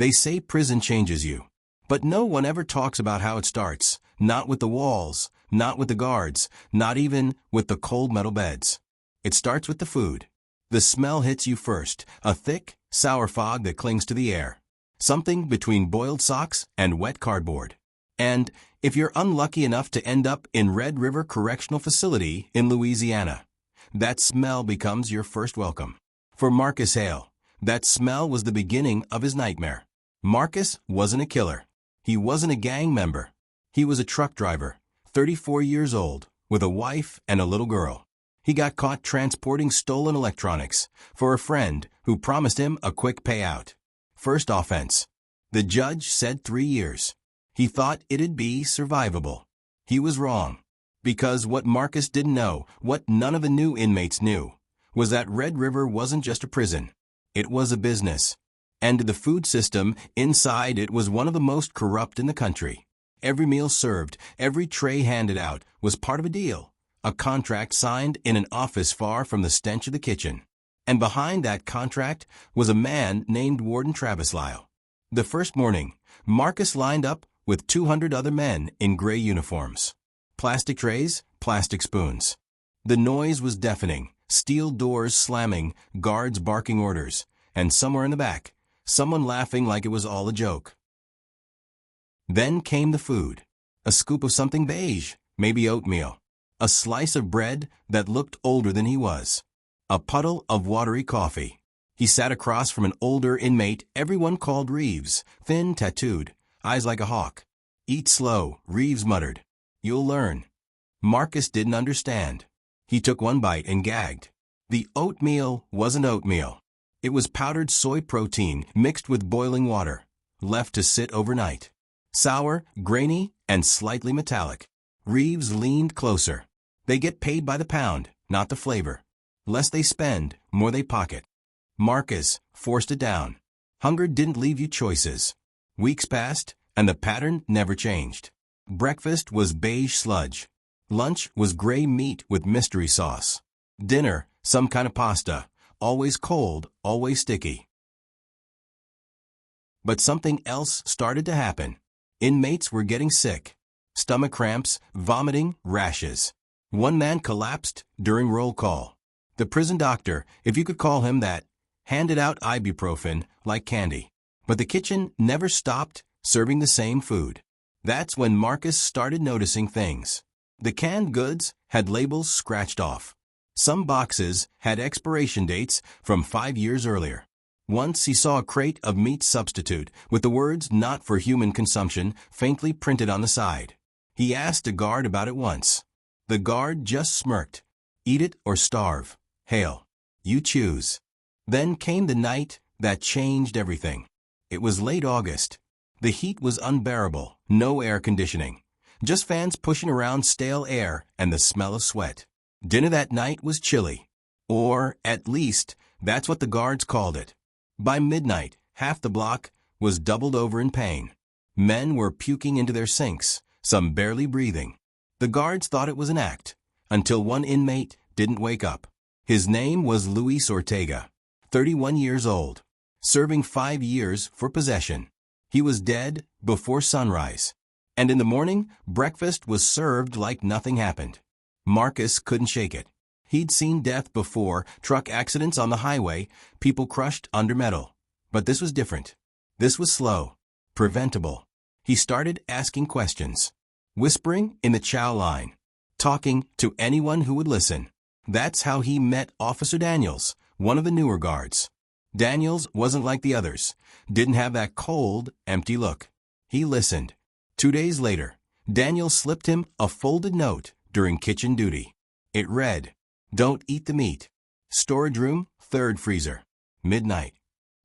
They say prison changes you. But no one ever talks about how it starts, not with the walls, not with the guards, not even with the cold metal beds. It starts with the food. The smell hits you first, a thick, sour fog that clings to the air. Something between boiled socks and wet cardboard. And if you're unlucky enough to end up in Red River Correctional Facility in Louisiana, that smell becomes your first welcome. For Marcus Hale, that smell was the beginning of his nightmare. Marcus wasn't a killer. He wasn't a gang member. He was a truck driver, 34 years old, with a wife and a little girl. He got caught transporting stolen electronics for a friend who promised him a quick payout. First offense. The judge said 3 years. He thought it'd be survivable. He was wrong. Because what Marcus didn't know, what none of the new inmates knew, was that Red River wasn't just a prison. It was a business. And the food system inside it was one of the most corrupt in the country. Every meal served, every tray handed out, was part of a deal. A contract signed in an office far from the stench of the kitchen. And behind that contract was a man named Warden Lyle. The first morning, Marcus lined up with 200 other men in gray uniforms. Plastic trays, plastic spoons. The noise was deafening, steel doors slamming, guards barking orders, and somewhere in the back, someone laughing like it was all a joke. Then came the food. A scoop of something beige, maybe oatmeal. A slice of bread that looked older than he was. A puddle of watery coffee. He sat across from an older inmate everyone called Reeves, thin, tattooed, eyes like a hawk. "Eat slow," Reeves muttered. "You'll learn." Marcus didn't understand. He took one bite and gagged. The oatmeal wasn't oatmeal. It was powdered soy protein mixed with boiling water, left to sit overnight. Sour, grainy, and slightly metallic. Reeves leaned closer. They get paid by the pound, not the flavor. Less they spend, more they pocket. Marcus forced it down. Hunger didn't leave you choices. Weeks passed, and the pattern never changed. Breakfast was beige sludge. Lunch was gray meat with mystery sauce. Dinner, some kind of pasta, always cold, always sticky. But something else started to happen. Inmates were getting sick. Stomach cramps, vomiting, rashes. One man collapsed during roll call. The prison doctor, if you could call him that, handed out ibuprofen like candy. But the kitchen never stopped serving the same food. That's when Marcus started noticing things. The canned goods had labels scratched off. Some boxes had expiration dates from 5 years earlier. Once he saw a crate of meat substitute with the words "not for human consumption" faintly printed on the side. He asked a guard about it once. The guard just smirked. "Eat it or starve. Hale. You choose." Then came the night that changed everything. It was late August. The heat was unbearable, no air conditioning. Just fans pushing around stale air and the smell of sweat. Dinner that night was chilly. Or, at least, that's what the guards called it. By midnight, half the block was doubled over in pain. Men were puking into their sinks, some barely breathing. The guards thought it was an act, until one inmate didn't wake up. His name was Luis Ortega, 31 years old, serving 5 years for possession. He was dead before sunrise. And in the morning, breakfast was served like nothing happened. Marcus couldn't shake it. He'd seen death before, truck accidents on the highway, people crushed under metal. But this was different. This was slow, preventable. He started asking questions, whispering in the chow line, talking to anyone who would listen. That's how he met Officer Daniels, one of the newer guards. Daniels wasn't like the others, didn't have that cold, empty look. He listened. 2 days later, Daniels slipped him a folded note during kitchen duty. It read, "Don't eat the meat. Storage room, 3rd freezer. Midnight."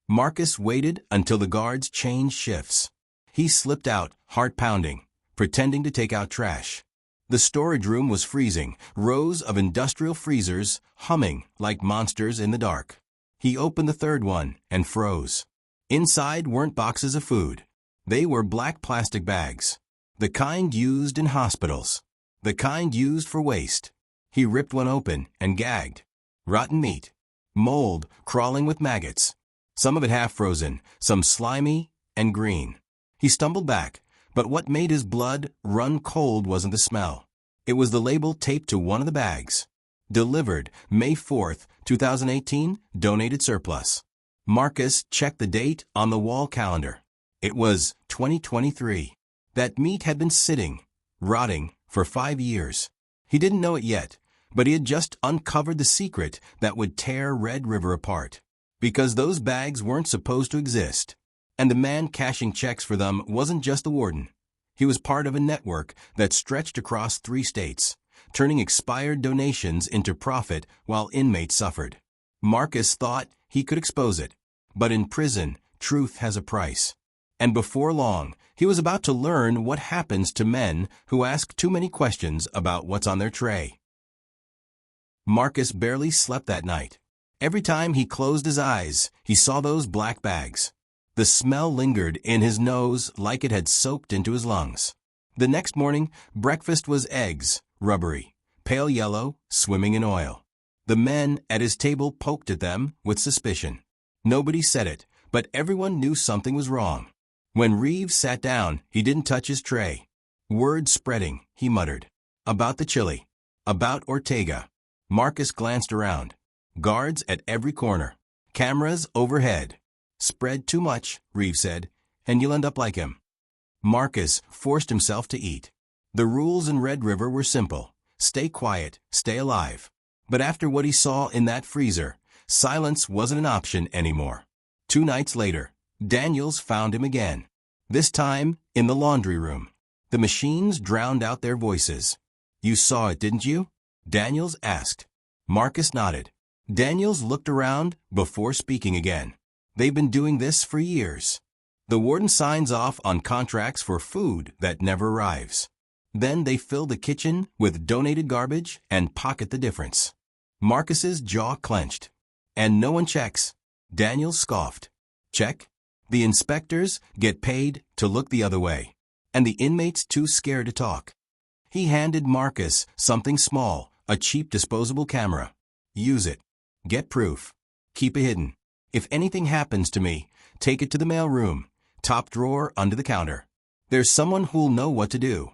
Marcus waited until the guards changed shifts. He slipped out, heart pounding, pretending to take out trash. The storage room was freezing, rows of industrial freezers humming like monsters in the dark. He opened the 3rd one and froze. Inside weren't boxes of food. They were black plastic bags. The kind used in hospitals. The kind used for waste. He ripped one open and gagged. Rotten meat. Mold crawling with maggots. Some of it half frozen, some slimy and green. He stumbled back, but what made his blood run cold wasn't the smell. It was the label taped to one of the bags. Delivered May 4th, 2018, donated surplus. Marcus checked the date on the wall calendar. It was 2023. That meat had been sitting, rotting, for 5 years. He didn't know it yet, but he had just uncovered the secret that would tear Red River apart. Because those bags weren't supposed to exist. And the man cashing checks for them wasn't just the warden. He was part of a network that stretched across 3 states, turning expired donations into profit while inmates suffered. Marcus thought he could expose it. But in prison, truth has a price. And before long, he was about to learn what happens to men who ask too many questions about what's on their tray. Marcus barely slept that night. Every time he closed his eyes, he saw those black bags. The smell lingered in his nose like it had soaked into his lungs. The next morning, breakfast was eggs, rubbery, pale yellow, swimming in oil. The men at his table poked at them with suspicion. Nobody said it, but everyone knew something was wrong. When Reeves sat down, he didn't touch his tray. Word spreading, he muttered. About the chili. About Ortega. Marcus glanced around. Guards at every corner. Cameras overhead. Spread too much, Reeves said, and you'll end up like him. Marcus forced himself to eat. The rules in Red River were simple. Stay quiet, stay alive. But after what he saw in that freezer, silence wasn't an option anymore. 2 nights later, Daniels found him again. This time, in the laundry room. The machines drowned out their voices. You saw it, didn't you? Daniels asked. Marcus nodded. Daniels looked around before speaking again. They've been doing this for years. The warden signs off on contracts for food that never arrives. Then they fill the kitchen with donated garbage and pocket the difference. Marcus's jaw clenched. And no one checks. Daniels scoffed. Check? The inspectors get paid to look the other way. And the inmates too scared to talk. He handed Marcus something small, a cheap disposable camera. Use it. Get proof. Keep it hidden. If anything happens to me, take it to the mail room, top drawer under the counter. There's someone who'll know what to do.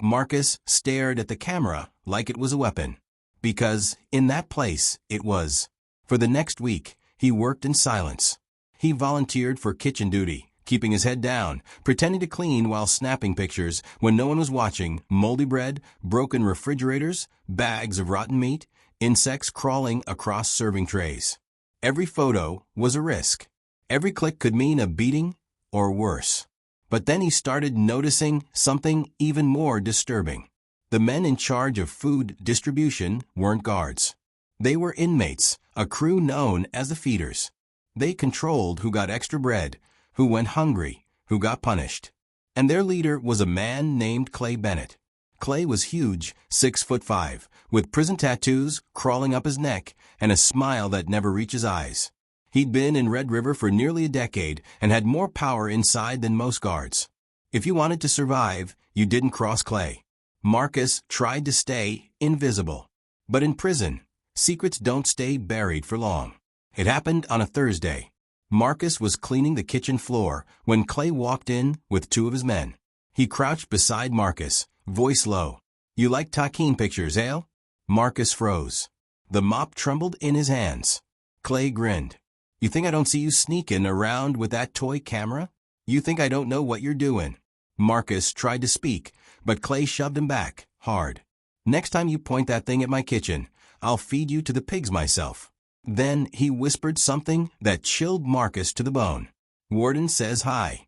Marcus stared at the camera like it was a weapon. Because, in that place, it was. For the next week, he worked in silence. He volunteered for kitchen duty, keeping his head down, pretending to clean while snapping pictures when no one was watching, moldy bread, broken refrigerators, bags of rotten meat, insects crawling across serving trays. Every photo was a risk. Every click could mean a beating or worse. But then he started noticing something even more disturbing. The men in charge of food distribution weren't guards. They were inmates, a crew known as the feeders. They controlled who got extra bread, who went hungry, who got punished. And their leader was a man named Clay Bennett. Clay was huge, 6'5", with prison tattoos crawling up his neck and a smile that never reached his eyes. He'd been in Red River for nearly a decade and had more power inside than most guards. If you wanted to survive, you didn't cross Clay. Marcus tried to stay invisible. But in prison, secrets don't stay buried for long. It happened on a Thursday. Marcus was cleaning the kitchen floor when Clay walked in with 2 of his men. He crouched beside Marcus, voice low. You like Taquin pictures, Hale? Marcus froze. The mop trembled in his hands. Clay grinned. You think I don't see you sneaking around with that toy camera? You think I don't know what you're doing? Marcus tried to speak, but Clay shoved him back, hard. Next time you point that thing at my kitchen, I'll feed you to the pigs myself. Then he whispered something that chilled Marcus to the bone. Warden says hi.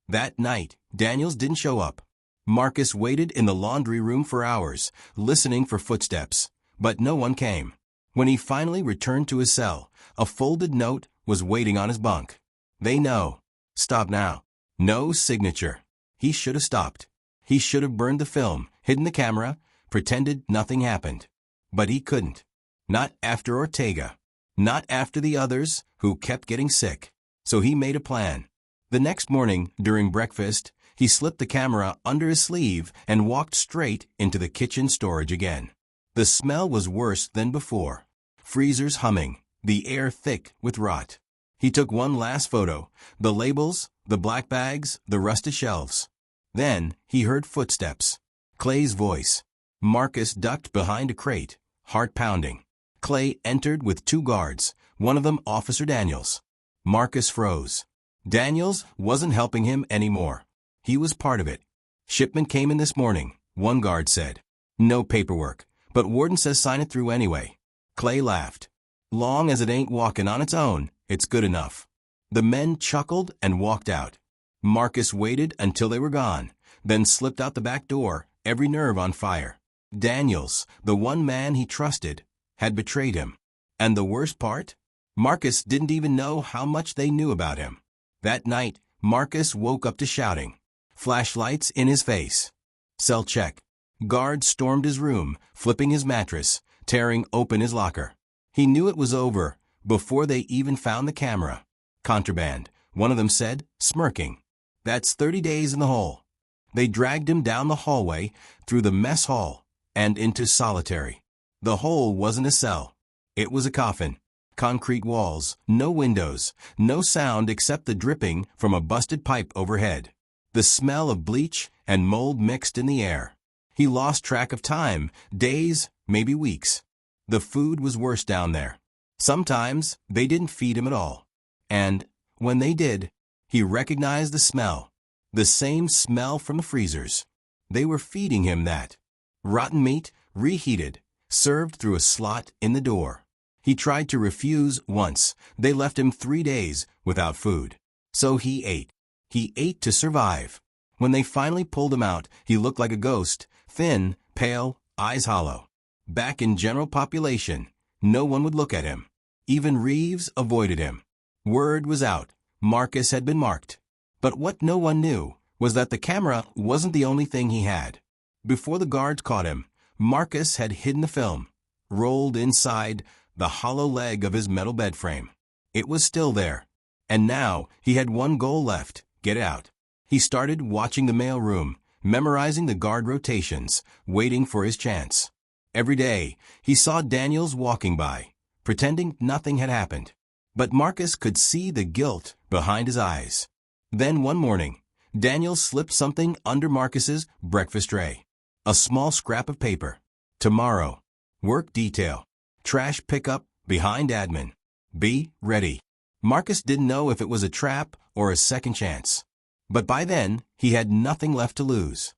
That night, Daniels didn't show up. Marcus waited in the laundry room for hours, listening for footsteps, but no one came. When he finally returned to his cell, a folded note was waiting on his bunk. They know. Stop now. No signature. He should have stopped. He should have burned the film, hidden the camera, pretended nothing happened. But he couldn't. Not after Ortega. Not after the others who kept getting sick. So he made a plan. The next morning, during breakfast, he slipped the camera under his sleeve and walked straight into the kitchen storage again. The smell was worse than before. Freezers humming, the air thick with rot. He took one last photo, the labels, The black bags, the rusted shelves. Then he heard footsteps. Clay's voice. Marcus ducked behind a crate, heart pounding. Clay entered with 2 guards, one of them Officer Daniels. Marcus froze. Daniels wasn't helping him anymore. He was part of it. "Shipment came in this morning," one guard said. "No paperwork, but warden says sign it through anyway." Clay laughed. "Long as it ain't walking on its own, it's good enough." The men chuckled and walked out. Marcus waited until they were gone, then slipped out the back door, every nerve on fire. Daniels, the one man he trusted, had betrayed him. And the worst part? Marcus didn't even know how much they knew about him. That night, Marcus woke up to shouting. Flashlights in his face. "Cell check." Guards stormed his room, flipping his mattress, tearing open his locker. He knew it was over before they even found the camera. "Contraband," one of them said, smirking. "That's 30 days in the hole." They dragged him down the hallway, through the mess hall, and into solitary. The hole wasn't a cell. It was a coffin. Concrete walls, no windows, no sound except the dripping from a busted pipe overhead. The smell of bleach and mold mixed in the air. He lost track of time, days, maybe weeks. The food was worse down there. Sometimes they didn't feed him at all. And when they did, he recognized the smell. The same smell from the freezers. They were feeding him that. Rotten meat, reheated, served through a slot in the door. He tried to refuse once. They left him 3 days without food. So he ate. He ate to survive. When they finally pulled him out, he looked like a ghost, thin, pale, eyes hollow. Back in general population, no one would look at him. Even Reeves avoided him. Word was out. Marcus had been marked. But what no one knew was that the camera wasn't the only thing he had. Before the guards caught him, Marcus had hidden the film, rolled inside the hollow leg of his metal bed frame. It was still there. And now he had one goal left: get out. He started watching the mail room, memorizing the guard rotations, waiting for his chance. Every day, he saw Daniels walking by, pretending nothing had happened. But Marcus could see the guilt behind his eyes. Then one morning, Daniels slipped something under Marcus's breakfast tray. A small scrap of paper. "Tomorrow. Work detail. Trash pickup behind admin. Be ready." Marcus didn't know if it was a trap or a second chance. But by then, he had nothing left to lose.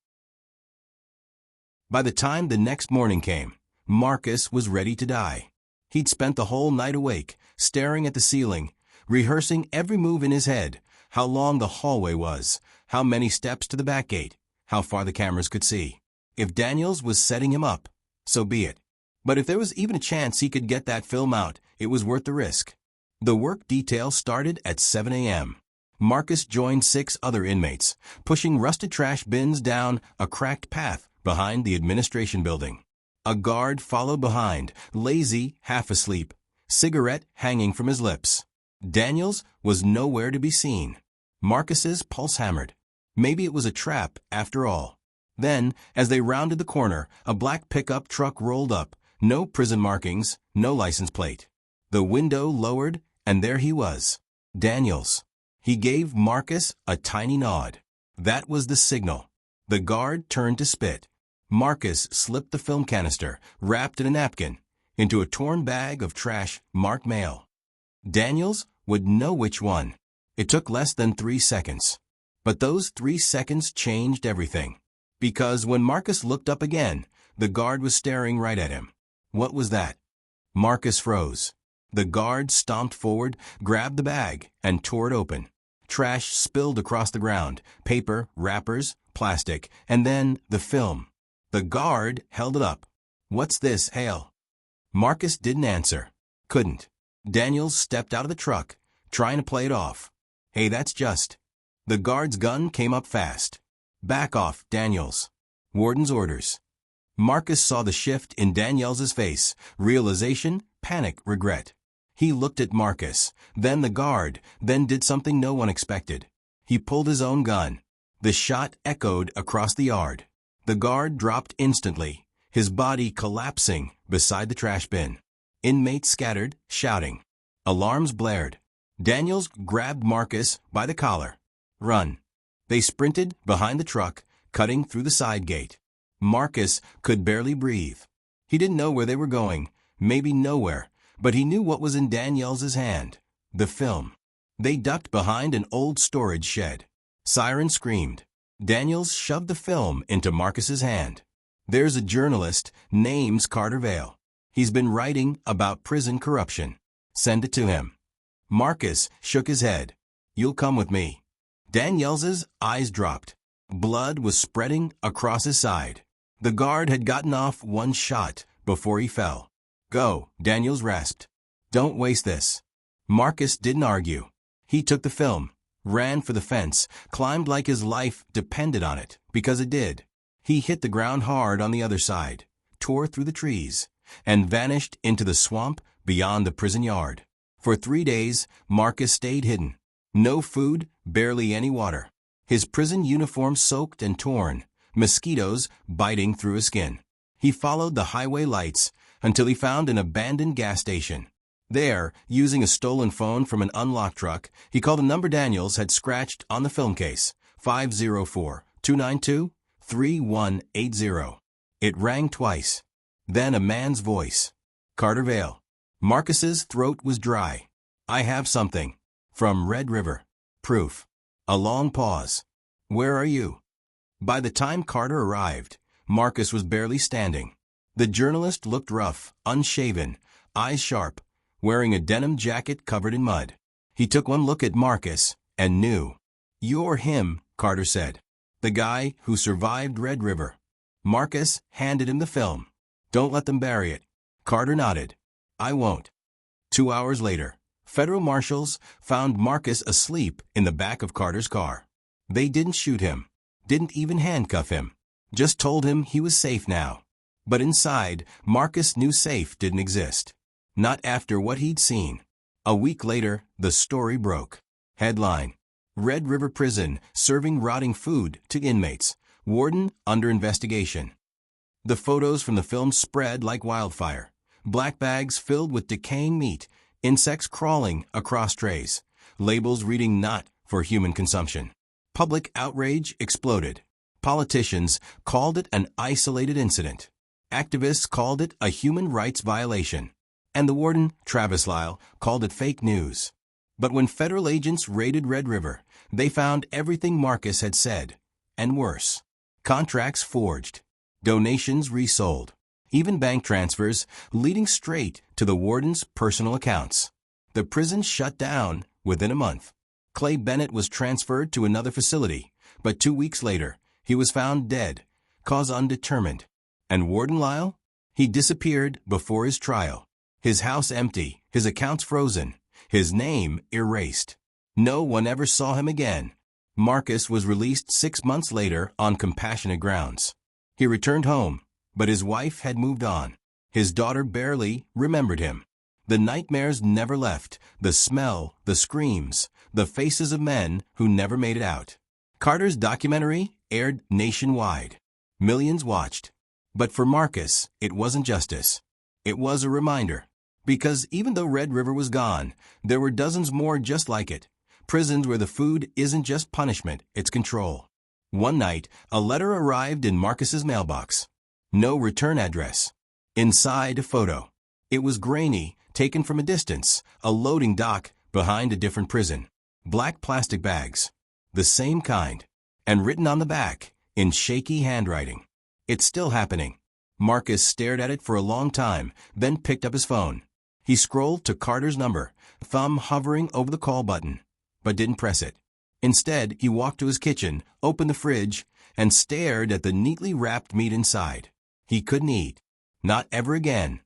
By the time the next morning came, Marcus was ready to die. He'd spent the whole night awake, staring at the ceiling, rehearsing every move in his head, how long the hallway was, how many steps to the back gate, how far the cameras could see. If Daniels was setting him up, so be it. But if there was even a chance he could get that film out, it was worth the risk. The work detail started at 7 a.m. Marcus joined 6 other inmates, pushing rusted trash bins down a cracked path behind the administration building. A guard followed behind, lazy, half asleep, cigarette hanging from his lips. Daniels was nowhere to be seen. Marcus's pulse hammered. Maybe it was a trap after all. Then, as they rounded the corner, a black pickup truck rolled up. No prison markings, no license plate. The window lowered, and there he was. Daniels. He gave Marcus a tiny nod. That was the signal. The guard turned to spit. Marcus slipped the film canister, wrapped in a napkin, into a torn bag of trash marked mail. Daniels would know which one. It took less than 3 seconds. But those 3 seconds changed everything. Because when Marcus looked up again, the guard was staring right at him. What was that? Marcus froze. The guard stomped forward, grabbed the bag, and tore it open. Trash spilled across the ground, paper, wrappers, plastic, and then the film. The guard held it up. "What's this, Hale?" Marcus didn't answer. Couldn't. Daniels stepped out of the truck, trying to play it off. "Hey, that's just..." The guard's gun came up fast. "Back off, Daniels." Warden's orders. Marcus saw the shift in Daniels's face, realization, panic, regret. He looked at Marcus, then the guard, then did something no one expected. He pulled his own gun. The shot echoed across the yard. The guard dropped instantly, his body collapsing beside the trash bin. Inmates scattered, shouting. Alarms blared. Daniels grabbed Marcus by the collar. Run. They sprinted behind the truck, cutting through the side gate. Marcus could barely breathe. He didn't know where they were going, maybe nowhere, but he knew what was in Danielle's hand. The film. They ducked behind an old storage shed. Siren screamed. Daniels shoved the film into Marcus's hand. There's a journalist, name's Carter Vale. He's been writing about prison corruption. Send it to him. Marcus shook his head. You'll come with me. Daniel's eyes dropped. Blood was spreading across his side. The guard had gotten off one shot before he fell. Go, Daniels rasped. Don't waste this. Marcus didn't argue. He took the film, ran for the fence, climbed like his life depended on it, because it did. He hit the ground hard on the other side, tore through the trees, and vanished into the swamp beyond the prison yard. For 3 days, Marcus stayed hidden. No food, barely any water. His prison uniform soaked and torn, mosquitoes biting through his skin. He followed the highway lights until he found an abandoned gas station. There, using a stolen phone from an unlocked truck, he called a number Daniels had scratched on the film case, 504-292-3180. It rang twice. Then a man's voice. Carter Vale. Marcus's throat was dry. I have something. From Red River. Proof. A long pause. Where are you? By the time Carter arrived, Marcus was barely standing. The journalist looked rough, unshaven, eyes sharp, wearing a denim jacket covered in mud. He took one look at Marcus and knew. You're him, Carter said. The guy who survived Red River. Marcus handed him the film. Don't let them bury it. Carter nodded. I won't. 2 hours later, federal marshals found Marcus asleep in the back of Carter's car. They didn't shoot him, didn't even handcuff him, just told him he was safe now. But inside, Marcus knew safe didn't exist. Not after what he'd seen. A week later, the story broke. Headline. Red River Prison serving rotting food to inmates. Warden under investigation. The photos from the film spread like wildfire. Black bags filled with decaying meat, insects crawling across trays, labels reading not for human consumption. Public outrage exploded. Politicians called it an isolated incident. Activists called it a human rights violation. And the warden, Travis Lyle, called it fake news. But when federal agents raided Red River, they found everything Marcus had said, and worse. Contracts forged. Donations resold. Even bank transfers leading straight to the warden's personal accounts. The prison shut down within a month. Clay Bennett was transferred to another facility, but 2 weeks later, he was found dead, cause undetermined. And Warden Lyle? He disappeared before his trial. His house empty, his accounts frozen, his name erased. No one ever saw him again. Marcus was released 6 months later on compassionate grounds. He returned home, but his wife had moved on. His daughter barely remembered him. The nightmares never left, the smell, the screams, the faces of men who never made it out. Carter's documentary aired nationwide. Millions watched. But for Marcus, it wasn't justice. It was a reminder. Because even though Red River was gone, there were dozens more just like it. Prisons where the food isn't just punishment, it's control. One night, a letter arrived in Marcus's mailbox. No return address. Inside a photo. It was grainy, taken from a distance, a loading dock behind a different prison. Black plastic bags. The same kind. And written on the back, in shaky handwriting. It's still happening. Marcus stared at it for a long time, then picked up his phone. He scrolled to Carter's number, thumb hovering over the call button, but didn't press it. Instead, he walked to his kitchen, opened the fridge, and stared at the neatly wrapped meat inside. He couldn't eat. Not ever again.